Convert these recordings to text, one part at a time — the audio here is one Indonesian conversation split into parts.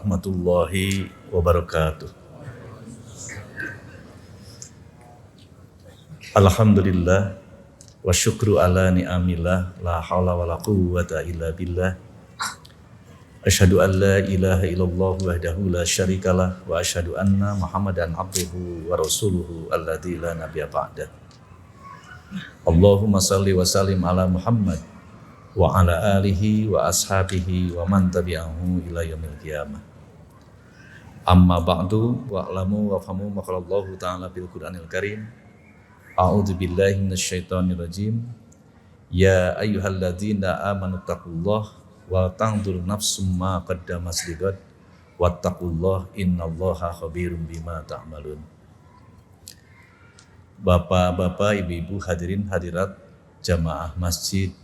warahmatullahi wabarakatuh. Alhamdulillah wa syukru ala ni'amillah la hawla wa la quwwata illa billah. Asyhadu an la ilaha illallah wahdahu la syarikalah wa asyhadu anna Muhammadan abduhu wa rasuluhu alladzi la nabiyya ba'dah. Allahumma salli wa sallim ala Muhammad wa ala alihi wa ashabihi wa man tabi'ahu ila yaumil qiyamah. Amma ba'du wa alamu wa fahamu maqalallahu ta'ala bil Qur'anil Karim. A'udzu billahi minasyaitonir rajim. Ya ayyuhalladzina amanu taqullaha wa tanzur nafsum ma qaddamat ligad wattaqullaha innallaha khabirum bima ta'malun. Bapak-bapak, ibu-ibu, hadirin hadirat jamaah Masjid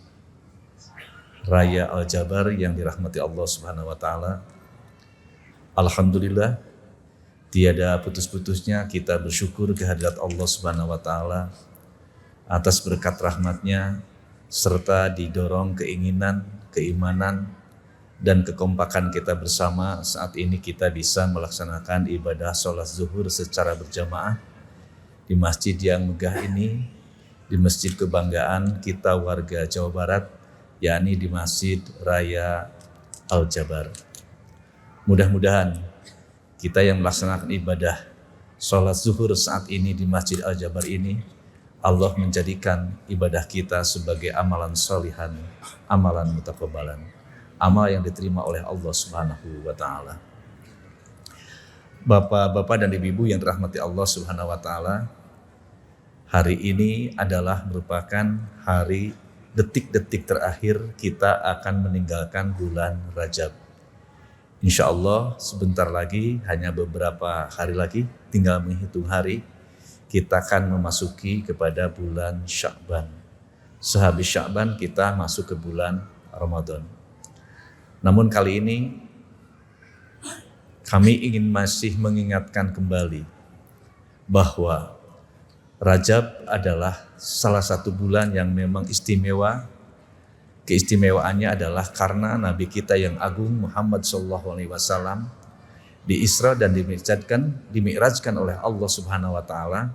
Raya Al-Jabar yang dirahmati Allah Subhanahu wa taala. Alhamdulillah, tiada putus-putusnya kita bersyukur kehadirat Allah Subhanahu wa taala atas berkat rahmatnya serta didorong keinginan, keimanan dan kekompakan kita bersama saat ini kita bisa melaksanakan ibadah sholat zuhur secara berjamaah di masjid yang megah ini, di masjid kebanggaan kita warga Jawa Barat, yakni di Masjid Raya Al-Jabar. Mudah-mudahan kita yang melaksanakan ibadah sholat zuhur saat ini di Masjid Al-Jabar ini, Allah menjadikan ibadah kita sebagai amalan sholihan, amalan mutaqabbalan, amal yang diterima oleh Allah Subhanahu wa taala. Bapak-bapak dan ibu-ibu yang dirahmati Allah Subhanahu wa taala, hari ini adalah merupakan hari detik-detik terakhir kita akan meninggalkan bulan Rajab. Insya Allah sebentar lagi, hanya beberapa hari lagi, tinggal menghitung hari, kita akan memasuki kepada bulan Sya'ban. Sehabis Sya'ban kita masuk ke bulan Ramadan. Namun kali ini kami ingin masih mengingatkan kembali bahwa Rajab adalah salah satu bulan yang memang istimewa. Keistimewaannya adalah karena Nabi kita yang agung Muhammad SAW di Isra dan dimi'rajkan oleh Allah Subhanahu wa taala,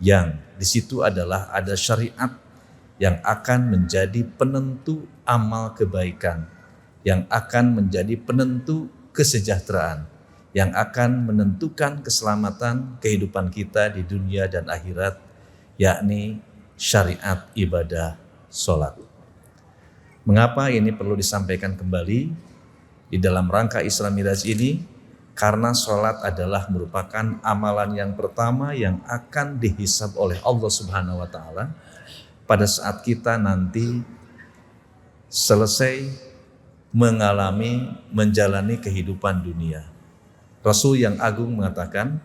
yang di situ adalah ada syariat yang akan menjadi penentu amal kebaikan, yang akan menjadi penentu kesejahteraan, yang akan menentukan keselamatan kehidupan kita di dunia dan akhirat, yakni syariat ibadah sholat. Mengapa ini perlu disampaikan kembali di dalam rangka Isra Miraj ini? Karena sholat adalah merupakan amalan yang pertama yang akan dihisab oleh Allah Subhanahu wa taala pada saat kita nanti selesai menjalani kehidupan dunia. Rasul yang agung mengatakan,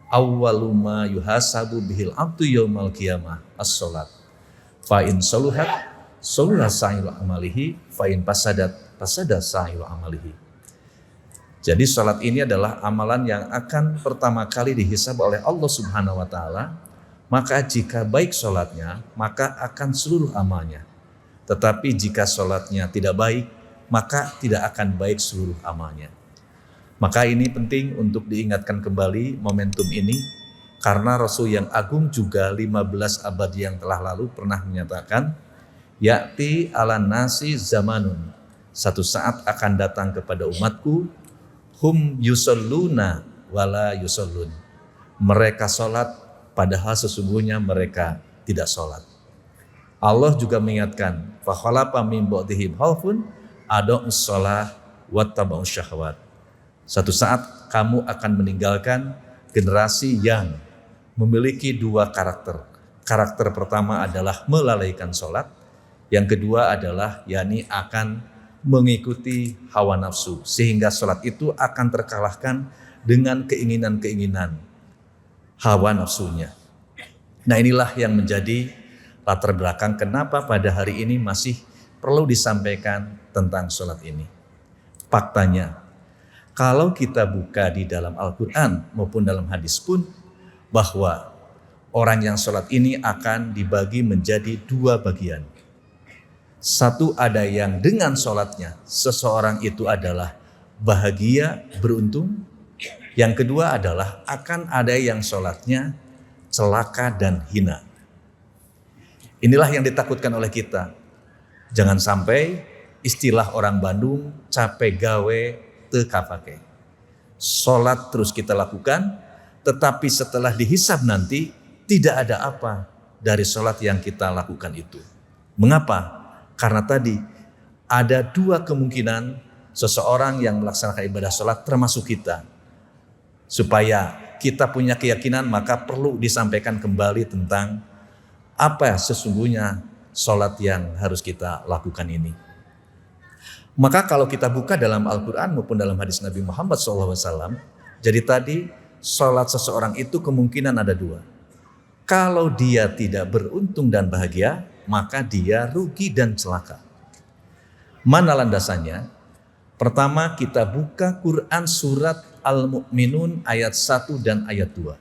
awwalu ma yuhasabu bihil abdu yaumal qiyamah as-sholat. Fa in saluhat saluha sa'iru amalihi, fa in fasadat fasada sa'iru amalihi. Jadi sholat ini adalah amalan yang akan pertama kali dihisab oleh Allah Subhanahu wa taala. Maka jika baik sholatnya, maka akan seluruh amalnya. Tetapi jika sholatnya tidak baik, maka tidak akan baik seluruh amalnya. Maka ini penting untuk diingatkan kembali momentum ini, karena Rasul yang agung juga 15 abad yang telah lalu pernah menyatakan, ya'ti ala nasi zamanun, satu saat akan datang kepada umatku, hum yusalluna wala yusallun, mereka sholat padahal sesungguhnya mereka tidak sholat. Allah juga mengingatkan, fa khalafa min ba'dihim khalfun ada'us shalah wattaba'us syahwat. Satu saat kamu akan meninggalkan generasi yang memiliki dua karakter. Karakter pertama adalah melalaikan sholat. Yang kedua adalah yakni akan mengikuti hawa nafsu. Sehingga sholat itu akan terkalahkan dengan keinginan-keinginan hawa nafsunya. Nah, inilah yang menjadi latar belakang kenapa pada hari ini masih perlu disampaikan tentang sholat ini. Faktanya, kalau kita buka di dalam Al-Quran maupun dalam hadis pun, bahwa orang yang sholat ini akan dibagi menjadi dua bagian. Satu, ada yang dengan sholatnya seseorang itu adalah bahagia, beruntung. Yang kedua adalah akan ada yang sholatnya celaka dan hina. Inilah yang ditakutkan oleh kita. Jangan sampai istilah orang Bandung capek gawe teu kapake. Sholat terus kita lakukan, tetapi setelah dihisab nanti tidak ada apa dari sholat yang kita lakukan itu. Mengapa? Karena tadi ada dua kemungkinan seseorang yang melaksanakan ibadah sholat termasuk kita. Supaya kita punya keyakinan maka perlu disampaikan kembali tentang apa sesungguhnya sholat yang harus kita lakukan ini. Maka kalau kita buka dalam Al-Quran maupun dalam hadis Nabi Muhammad SAW, jadi tadi sholat seseorang itu kemungkinan ada dua. Kalau dia tidak beruntung dan bahagia, maka dia rugi dan celaka. Mana landasannya? Pertama kita buka Quran surat Al-Mu'minun ayat 1 dan ayat 2.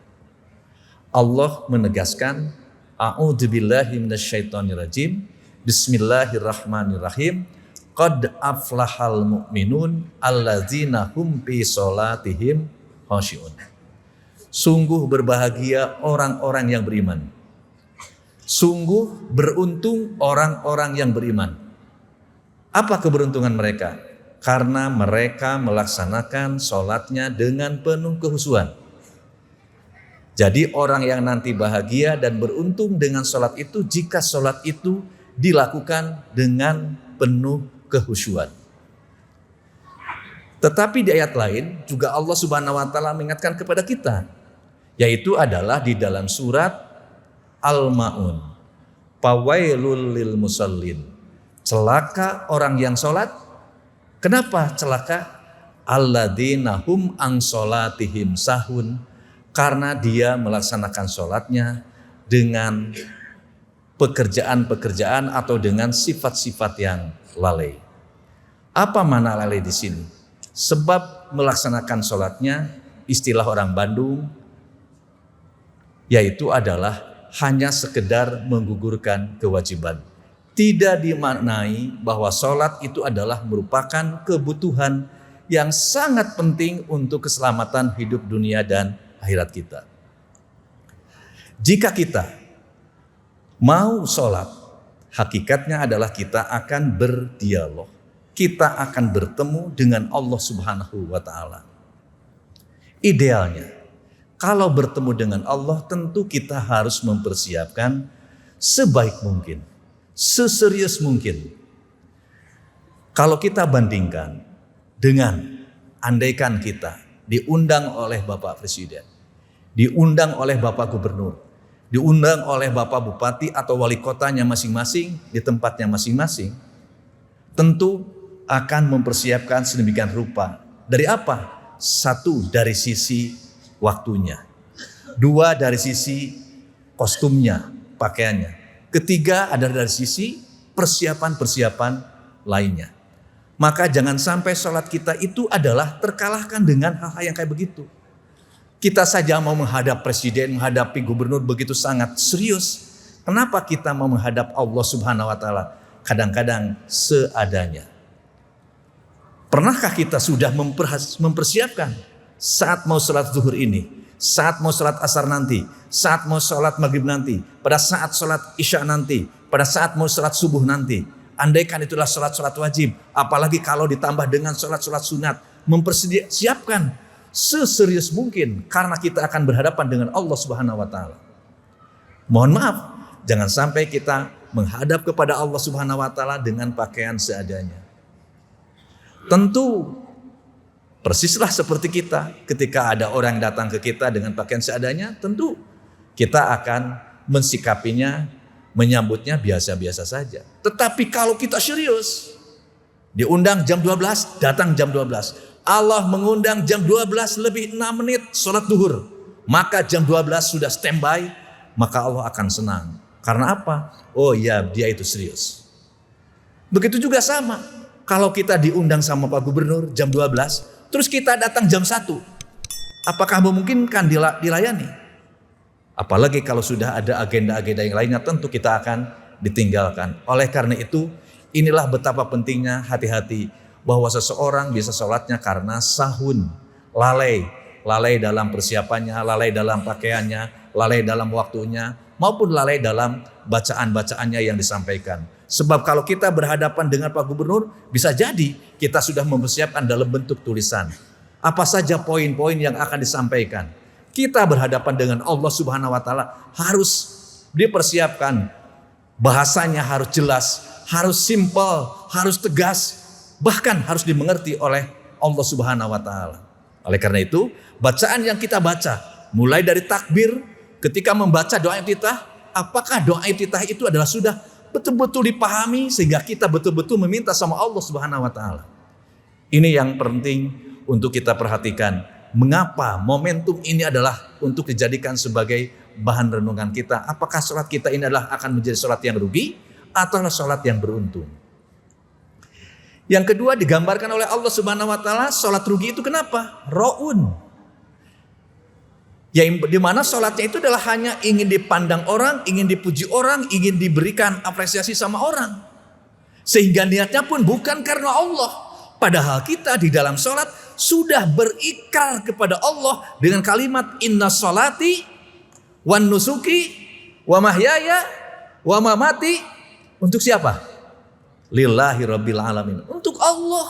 Allah menegaskan, A'udzubillahi minasyaitonirrajim, Bismillahirrahmanirrahim, Qad aflahal mu'minun alladzina hum fi sholatihim khashi'un. Sungguh berbahagia orang-orang yang beriman. Sungguh beruntung orang-orang yang beriman. Apa keberuntungan mereka? Karena mereka melaksanakan sholatnya dengan penuh kehusuan. Jadi orang yang nanti bahagia dan beruntung dengan sholat itu jika sholat itu dilakukan dengan penuh kehusuan. Tetapi di ayat lain juga Allah Subhanahu wa taala mengingatkan kepada kita, yaitu adalah di dalam surat Al-Ma'un. Fawailul lil musallin. Celaka orang yang sholat. Kenapa celaka? Alladzina hum an sholatihim sahun. Karena dia melaksanakan sholatnya dengan pekerjaan-pekerjaan atau dengan sifat-sifat yang lalai. Apa makna lalai di sini? Sebab melaksanakan sholatnya, istilah orang Bandung, yaitu adalah hanya sekedar menggugurkan kewajiban. Tidak dimaknai bahwa sholat itu adalah merupakan kebutuhan yang sangat penting untuk keselamatan hidup dunia dan akhirat kita. Jika kita mau sholat, hakikatnya adalah kita akan berdialog. Kita akan bertemu dengan Allah Subhanahu wa ta'ala. Idealnya, kalau bertemu dengan Allah tentu kita harus mempersiapkan sebaik mungkin, seserius mungkin. Kalau kita bandingkan dengan andaikan kita diundang oleh Bapak Presiden, diundang oleh Bapak Gubernur, diundang oleh Bapak Bupati atau wali kotanya masing-masing di tempatnya masing-masing, tentu akan mempersiapkan sedemikian rupa. Dari apa? Satu, dari sisi waktunya. Dua, dari sisi kostumnya, pakaiannya. Ketiga, adalah dari sisi persiapan-persiapan lainnya. Maka jangan sampai sholat kita itu adalah terkalahkan dengan hal-hal yang kayak begitu. Kita saja mau menghadap presiden, menghadapi gubernur begitu sangat serius. Kenapa kita mau menghadap Allah Subhanahu wa ta'ala? Kadang-kadang seadanya. Pernahkah kita sudah mempersiapkan saat mau sholat zuhur ini, saat mau sholat asar nanti, saat mau sholat maghrib nanti, pada saat sholat isya nanti, pada saat mau sholat subuh nanti? Andaikan itulah sholat-sholat wajib, apalagi kalau ditambah dengan sholat-sholat sunat, mempersiapkan seserius mungkin karena kita akan berhadapan dengan Allah Subhanahu wa ta'ala. Mohon maaf, jangan sampai kita menghadap kepada Allah Subhanahu wa ta'ala dengan pakaian seadanya. Tentu persislah seperti kita, ketika ada orang datang ke kita dengan pakaian seadanya, tentu kita akan mensikapinya, menyambutnya biasa-biasa saja. Tetapi kalau kita serius, diundang jam 12, datang jam 12. Allah mengundang jam 12 lebih 6 menit sholat duhur. Maka jam 12 sudah standby, maka Allah akan senang. Karena apa? Oh ya, dia itu serius. Begitu juga sama. Kalau kita diundang sama Pak Gubernur jam 12, terus kita datang jam 1. Apakah memungkinkan dilayani? Apalagi kalau sudah ada agenda-agenda yang lainnya, tentu kita akan ditinggalkan. Oleh karena itu, inilah betapa pentingnya hati-hati. bahwa seseorang bisa sholatnya karena sahun, lalai dalam persiapannya, lalai dalam pakaiannya, lalai dalam waktunya, maupun lalai dalam bacaan-bacaannya yang disampaikan. Sebab kalau kita berhadapan dengan Pak Gubernur, bisa jadi kita sudah mempersiapkan dalam bentuk tulisan. Apa saja poin-poin yang akan disampaikan. Kita berhadapan dengan Allah Subhanahu wa Ta'ala harus dipersiapkan. Bahasanya harus jelas, harus simpel, harus tegas, bahkan harus dimengerti oleh Allah Subhanahu wa Ta'ala. Oleh karena itu, bacaan yang kita baca, mulai dari takbir, ketika membaca doa iftitah, apakah doa iftitah itu adalah sudah betul-betul dipahami sehingga kita betul-betul meminta sama Allah Subhanahu wa Ta'ala. Ini yang penting untuk kita perhatikan. Mengapa momentum ini adalah untuk dijadikan sebagai bahan renungan kita. Apakah sholat kita ini adalah akan menjadi sholat yang rugi atau sholat yang beruntung? Yang kedua digambarkan oleh Allah Subhanahu wa Ta'ala, sholat rugi itu kenapa? Ro'un. Yang dimana sholatnya itu adalah hanya ingin dipandang orang, ingin dipuji orang, ingin diberikan apresiasi sama orang. Sehingga niatnya pun bukan karena Allah. Padahal kita di dalam sholat sudah berikrar kepada Allah dengan kalimat inna sholati wan nusuki wa mahyaya wa mamati. Untuk siapa? Lillahi rabbil alamin. Untuk Allah.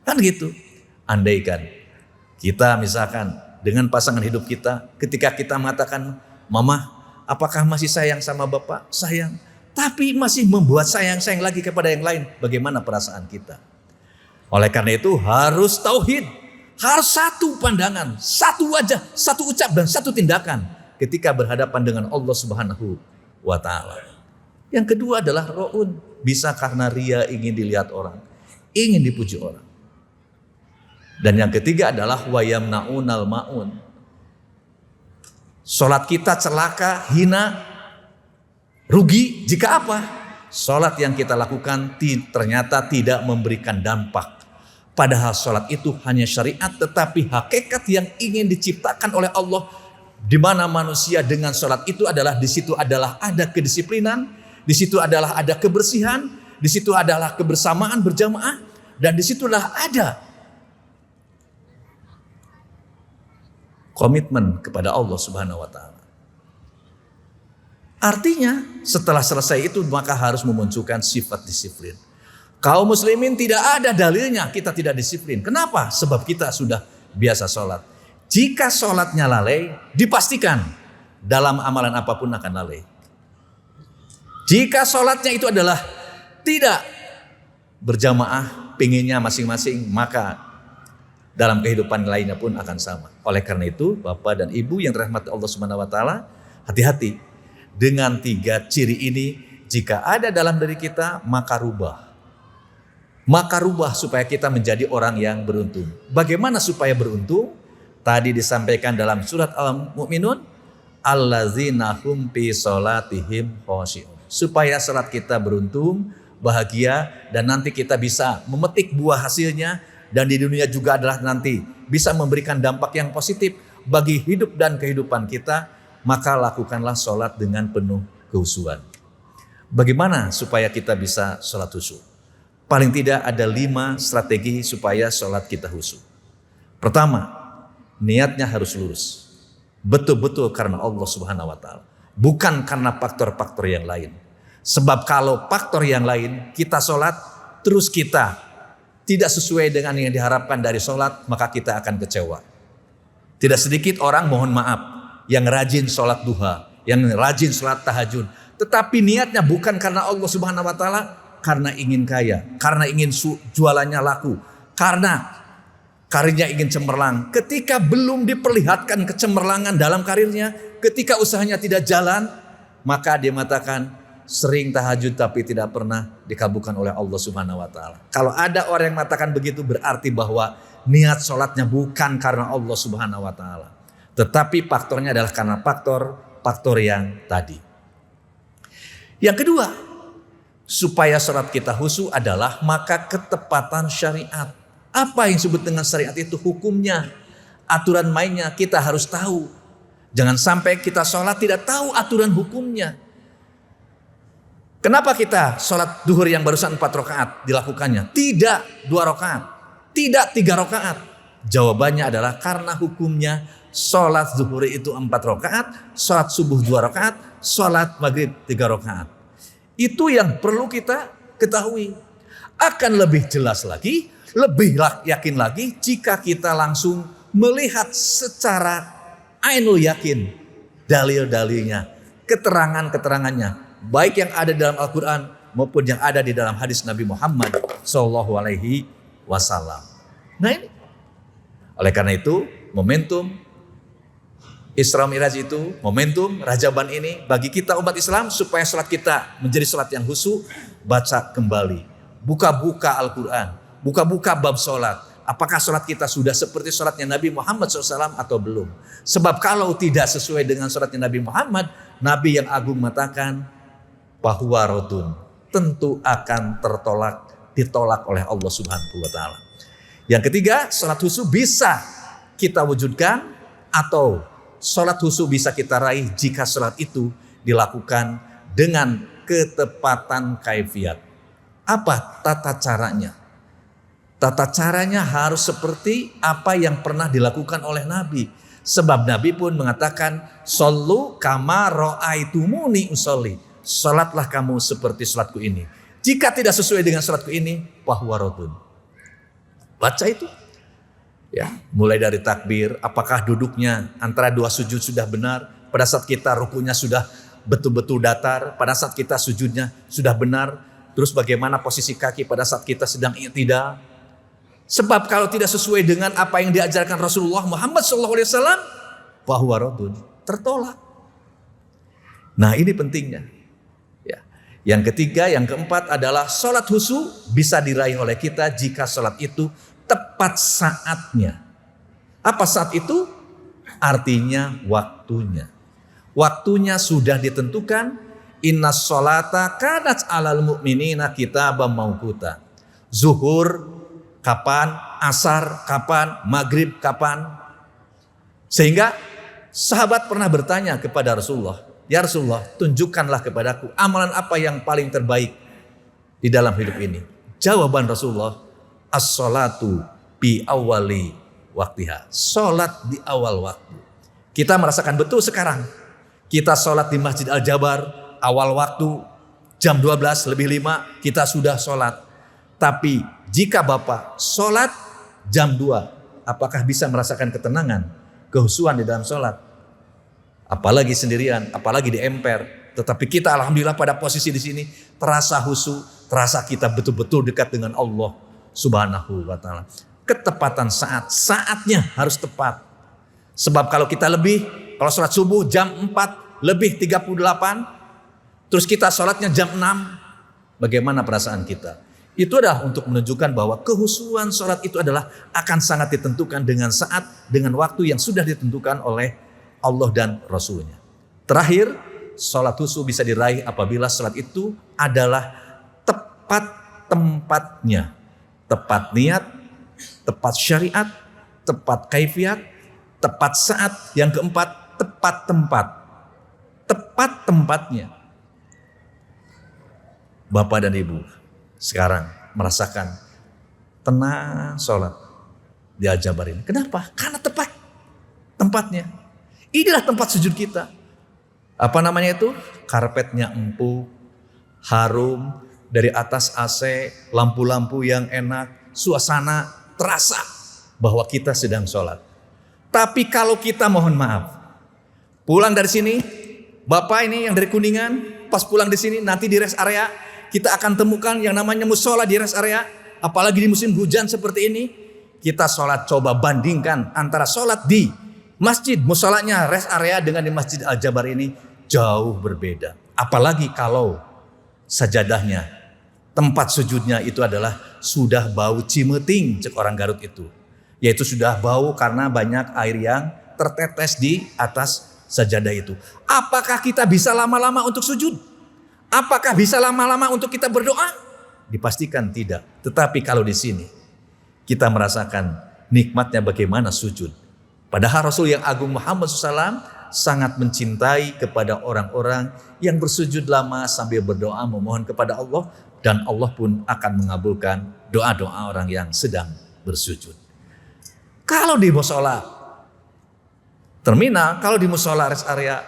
Kan gitu. Andaikan kita misalkan dengan pasangan hidup kita, ketika kita mengatakan, Mama, apakah masih sayang sama Bapak? Sayang. Tapi masih membuat sayang lagi kepada yang lain. Bagaimana perasaan kita? Oleh karena itu harus tauhid. Harus satu pandangan, satu wajah, satu ucap dan satu tindakan ketika berhadapan dengan Allah Subhanahu wa Ta'ala. Yang kedua adalah ro'un. Bisa karena ria, ingin dilihat orang, ingin dipuji orang. Dan yang ketiga adalah wayamnaunal ma'un. Salat kita celaka, hina, rugi jika apa? Salat yang kita lakukan ternyata tidak memberikan dampak. Padahal salat itu hanya syariat, tetapi hakikat yang ingin diciptakan oleh Allah, di mana manusia dengan salat itu adalah di situ adalah ada kedisiplinan, di situ adalah ada kebersihan, di situ adalah kebersamaan berjamaah, dan di situlah ada komitmen kepada Allah Subhanahu wa Ta'ala. Artinya setelah selesai itu maka harus memunculkan sifat disiplin. Kaum muslimin tidak ada dalilnya kita tidak disiplin. Kenapa? Sebab kita sudah biasa sholat. Jika sholatnya lalai, dipastikan dalam amalan apapun akan lalai. Jika sholatnya itu adalah tidak berjamaah, pinginnya masing-masing, maka dalam kehidupan lainnya pun akan sama. Oleh karena itu, Bapak dan Ibu yang dirahmati Allah Subhanahu wa Ta'ala, hati-hati dengan 3 ciri ini. Jika ada dalam diri kita, maka rubah. Maka rubah supaya kita menjadi orang yang beruntung. Bagaimana supaya beruntung? Tadi disampaikan dalam surat Al-Mu'minun, allazina hum fi sholatihim khashi'un. Supaya salat kita beruntung, bahagia, dan nanti kita bisa memetik buah hasilnya, dan di dunia juga adalah nanti bisa memberikan dampak yang positif bagi hidup dan kehidupan kita. Maka lakukanlah sholat dengan penuh kehusuan. Bagaimana supaya kita bisa sholat khusyuk? Paling tidak ada 5 strategi supaya sholat kita khusyuk. Pertama, niatnya harus lurus. Betul-betul karena Allah Subhanahu wa Ta'ala. Bukan karena faktor-faktor yang lain. Sebab kalau faktor yang lain kita sholat, terus kita tidak sesuai dengan yang diharapkan dari sholat, maka kita akan kecewa. Tidak sedikit orang, mohon maaf, yang rajin sholat duha, yang rajin sholat tahajud, tetapi niatnya bukan karena Allah Subhanahu wa Ta'ala, karena ingin kaya, karena ingin jualannya laku, karena karirnya ingin cemerlang. Ketika belum diperlihatkan kecemerlangan dalam karirnya, ketika usahanya tidak jalan, maka dia mengatakan sering tahajud tapi tidak pernah dikabulkan oleh Allah Subhanahu wa Ta'ala. Kalau ada orang yang mengatakan begitu, berarti bahwa niat sholatnya bukan karena Allah Subhanahu wa Ta'ala, tetapi faktornya adalah karena faktor yang tadi. Yang kedua, supaya sholat kita khusyuk adalah maka ketepatan syariat. Apa yang disebut dengan syariat itu? Hukumnya, aturan mainnya kita harus tahu. Jangan sampai kita sholat tidak tahu aturan hukumnya. Kenapa kita sholat duhur yang barusan 4 rakaat dilakukannya? Tidak 2 rakaat, tidak 3 rakaat. Jawabannya adalah karena hukumnya sholat zuhur itu 4 rakaat, sholat subuh 2 rakaat, sholat maghrib 3 rakaat. Itu yang perlu kita ketahui. Akan lebih jelas lagi, lebih yakin lagi jika kita langsung melihat secara ainul yakin dalil-dalilnya, keterangan-keterangannya, baik yang ada dalam Al-Quran maupun yang ada di dalam hadis Nabi Muhammad SAW. Nah ini, oleh karena itu momentum Isra Mi'raj itu, momentum Rajaban ini bagi kita umat Islam supaya sholat kita menjadi sholat yang khusyuk. Baca kembali, buka-buka Al-Quran, buka-buka bab sholat. Apakah sholat kita sudah seperti sholatnya Nabi Muhammad SAW atau belum? Sebab kalau tidak sesuai dengan sholatnya Nabi Muhammad, Nabi yang agung mengatakan bahwa rodun tentu akan ditolak oleh Allah Subhanahu wa Ta'ala. Yang ketiga, sholat khusyuk bisa kita wujudkan atau sholat khusyuk bisa kita raih jika sholat itu dilakukan dengan ketepatan kaifiat. Apa tata caranya? Tata caranya harus seperti apa yang pernah dilakukan oleh Nabi. Sebab Nabi pun mengatakan, "Shollu kama ra'aitumuni usolli." Salatlah kamu seperti salatku ini. Jika tidak sesuai dengan salatku ini, fahuwa raddun. Baca itu. Ya, mulai dari takbir, apakah duduknya antara 2 sujud sudah benar? Pada saat kita rukunya sudah betul-betul datar, pada saat kita sujudnya sudah benar. Terus bagaimana posisi kaki pada saat kita sedang i'tidal? Sebab kalau tidak sesuai dengan apa yang diajarkan Rasulullah Muhammad SAW, fahuwa raddun, tertolak. Nah ini pentingnya. Yang ketiga, yang keempat adalah sholat khusyuk bisa diraih oleh kita jika sholat itu tepat saatnya. Apa saat itu? Artinya waktunya. Waktunya sudah ditentukan. Innas sholata kanat alal mu'minina kitaban mauquta. Zuhur kapan, asar kapan, maghrib kapan. Sehingga sahabat pernah bertanya kepada Rasulullah, "Ya Rasulullah, tunjukkanlah kepadaku amalan apa yang paling terbaik di dalam hidup ini." Jawaban Rasulullah, "As-sholatu bi awali waktiha." Sholat di awal waktu. Kita merasakan betul sekarang. Kita sholat di Masjid Al-Jabar, awal waktu, jam 12 lebih 5, kita sudah sholat. Tapi jika Bapak sholat jam 2, apakah bisa merasakan ketenangan, kehusuan di dalam sholat? Apalagi sendirian, apalagi di emper. Tetapi kita alhamdulillah pada posisi di sini terasa khusyuk, terasa kita betul-betul dekat dengan Allah Subhanahu wa Ta'ala. Ketepatan saatnya harus tepat. Sebab kalau kita kalau sholat subuh jam 4 lebih 38, terus kita sholatnya jam 6, bagaimana perasaan kita? Itu adalah untuk menunjukkan bahwa kehusuan sholat itu adalah akan sangat ditentukan dengan saat, dengan waktu yang sudah ditentukan oleh Allah dan Rasulnya. Terakhir, sholat khusyuk bisa diraih apabila sholat itu adalah tepat tempatnya. Tepat niat, tepat syariat, tepat kaifiat, tepat saat. Yang keempat, tepat tempat. Tepat tempatnya. Bapak dan Ibu sekarang merasakan tenang sholat di Al-Jabar ini. Kenapa? Karena tepat tempatnya. Inilah tempat sujud kita. Apa namanya itu? Karpetnya empuk, harum, dari atas AC, lampu-lampu yang enak, suasana terasa bahwa kita sedang sholat. Tapi kalau kita mohon maaf, pulang dari sini, Bapak ini yang dari Kuningan, pas pulang di sini nanti di rest area, kita akan temukan yang namanya musola di rest area. Apalagi di musim hujan seperti ini, kita sholat, coba bandingkan antara sholat di masjid, musolanya, rest area dengan di Masjid Al-Jabar ini jauh berbeda. Apalagi kalau sajadahnya, tempat sujudnya itu adalah sudah bau cimeting, cek orang Garut itu. Yaitu sudah bau karena banyak air yang tertetes di atas sajadah itu. Apakah kita bisa lama-lama untuk sujud? Apakah bisa lama-lama untuk kita berdoa? Dipastikan tidak. Tetapi kalau di sini kita merasakan nikmatnya bagaimana sujud. Padahal Rasul yang agung Muhammad SAW sangat mencintai kepada orang-orang yang bersujud lama sambil berdoa memohon kepada Allah, dan Allah pun akan mengabulkan doa-doa orang yang sedang bersujud. Kalau di musola terminal, kalau di musola rest area,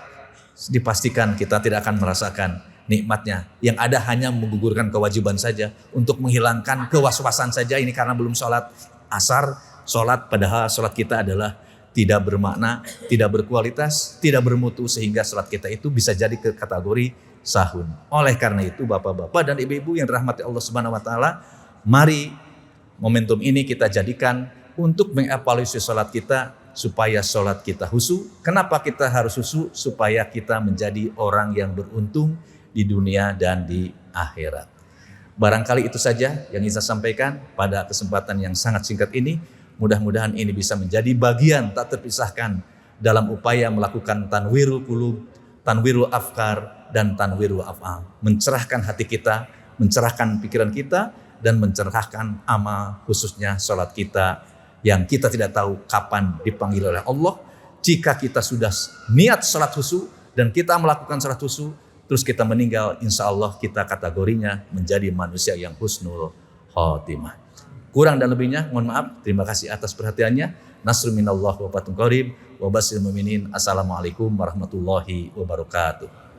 dipastikan kita tidak akan merasakan nikmatnya. Yang ada hanya menggugurkan kewajiban saja untuk menghilangkan kewaswasan saja. Ini karena belum sholat asar, sholat padahal sholat kita adalah tidak bermakna, tidak berkualitas, tidak bermutu, sehingga sholat kita itu bisa jadi ke kategori sahun. Oleh karena itu bapak-bapak dan ibu-ibu yang dirahmati Allah Subhanahu wa taala, mari momentum ini kita jadikan untuk mengevaluasi sholat kita supaya sholat kita khusyuk. Kenapa kita harus khusyuk? Supaya kita menjadi orang yang beruntung di dunia dan di akhirat. Barangkali itu saja yang ingin saya sampaikan pada kesempatan yang sangat singkat ini. Mudah-mudahan ini bisa menjadi bagian tak terpisahkan dalam upaya melakukan tanwirul qulub, tanwirul afkar, dan tanwirul af'al. Mencerahkan hati kita, mencerahkan pikiran kita, dan mencerahkan amal, khususnya sholat kita yang kita tidak tahu kapan dipanggil oleh Allah. Jika kita sudah niat sholat khusyuk dan kita melakukan sholat khusyuk, terus kita meninggal, insya Allah kita kategorinya menjadi manusia yang husnul khotimah. Kurang dan lebihnya mohon maaf. Terima kasih atas perhatiannya. Nasrun minallah wa fatun qarib wa basyiril mu'minin. Assalamualaikum warahmatullahi wabarakatuh.